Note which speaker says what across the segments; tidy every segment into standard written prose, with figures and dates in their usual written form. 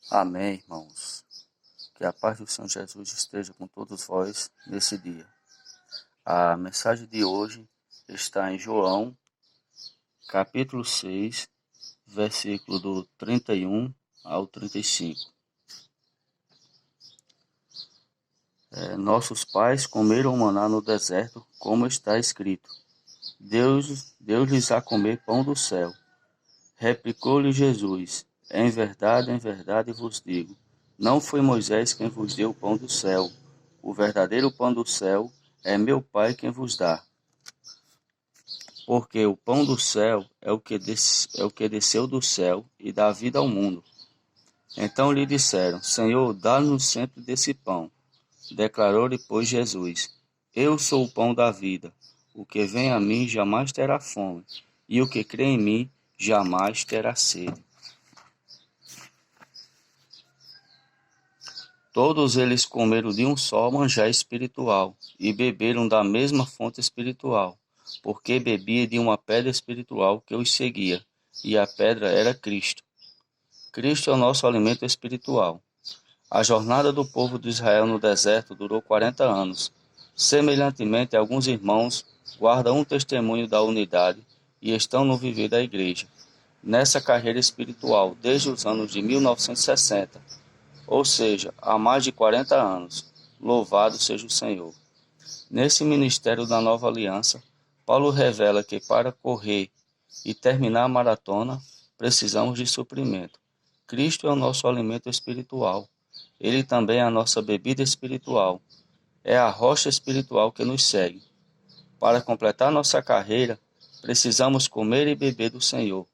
Speaker 1: Amém, irmãos. Que a paz do Senhor Jesus esteja com todos vós nesse dia. A mensagem de hoje está em João, capítulo 6, versículo do 31 ao 35. Nossos pais comeram maná no deserto, como está escrito. Deus lhes a comer pão do céu. Replicou-lhe Jesus, em verdade vos digo, não foi Moisés quem vos deu o pão do céu. O verdadeiro pão do céu é meu Pai quem vos dá. Porque o pão do céu é o que desceu do céu e dá vida ao mundo. Então lhe disseram, Senhor, dá-nos sempre desse pão. Declarou-lhe, pois, Jesus, eu sou o pão da vida. O que vem a mim jamais terá fome, e o que crê em mim jamais terá sede. Todos eles comeram de um só manjar espiritual e beberam da mesma fonte espiritual, porque bebia de uma pedra espiritual que os seguia, e a pedra era Cristo. Cristo é o nosso alimento espiritual. A jornada do povo de Israel no deserto durou 40 anos. Semelhantemente, alguns irmãos guardam um testemunho da unidade e estão no viver da igreja, nessa carreira espiritual desde os anos de 1960. Ou seja, há mais de 40 anos. Louvado seja o Senhor. Nesse ministério da nova aliança, Paulo revela que para correr e terminar a maratona, precisamos de suprimento. Cristo é o nosso alimento espiritual. Ele também é a nossa bebida espiritual. É a rocha espiritual que nos segue. Para completar nossa carreira, precisamos comer e beber do Senhor.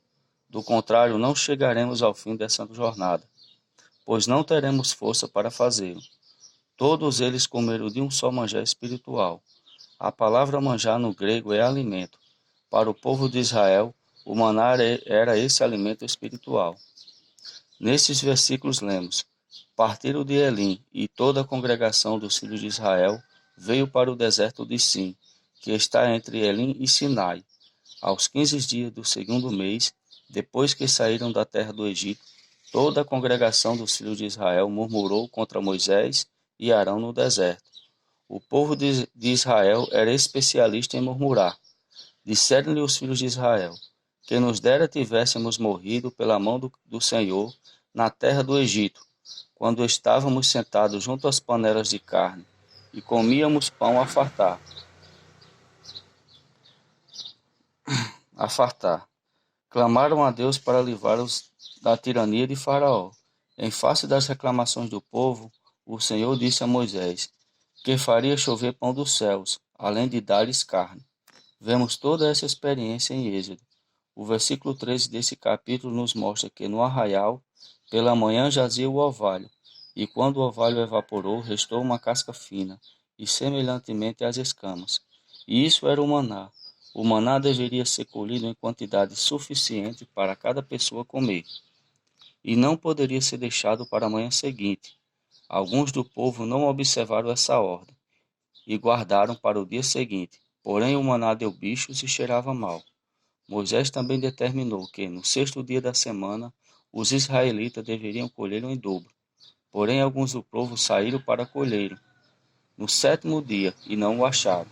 Speaker 1: Do contrário, não chegaremos ao fim dessa jornada, pois não teremos força para fazê-lo. Todos eles comeram de um só manjar espiritual. A palavra manjar no grego é alimento. Para o povo de Israel, o maná era esse alimento espiritual. Nesses versículos lemos, partiram de Elim, e toda a congregação dos filhos de Israel veio para o deserto de Sim, que está entre Elim e Sinai. Aos 15 dias do segundo mês, depois que saíram da terra do Egito, toda a congregação dos filhos de Israel murmurou contra Moisés e Arão no deserto. O povo de Israel era especialista em murmurar. Disseram-lhe os filhos de Israel, que nos dera tivéssemos morrido pela mão do Senhor na terra do Egito, quando estávamos sentados junto às panelas de carne, e comíamos pão a fartar. Clamaram a Deus para livrá-los da tirania de Faraó. Em face das reclamações do povo, o Senhor disse a Moisés que faria chover pão dos céus, além de dar-lhes carne. Vemos toda essa experiência em Êxodo. O versículo 13 desse capítulo nos mostra que no arraial, pela manhã jazia o orvalho, e quando o orvalho evaporou, restou uma casca fina, e semelhantemente as escamas. E isso era o maná. O maná deveria ser colhido em quantidade suficiente para cada pessoa comer, e não poderia ser deixado para a manhã seguinte. Alguns do povo não observaram essa ordem, e guardaram para o dia seguinte. Porém o maná deu bichos e cheirava mal. Moisés também determinou que, no sexto dia da semana, os israelitas deveriam colher em dobro. Porém alguns do povo saíram para colher no sétimo dia e não o acharam.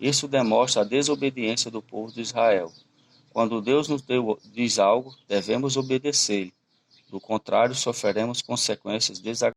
Speaker 1: Isso demonstra a desobediência do povo de Israel. Quando Deus nos diz algo, devemos obedecer. Do contrário, sofreremos consequências desagradáveis.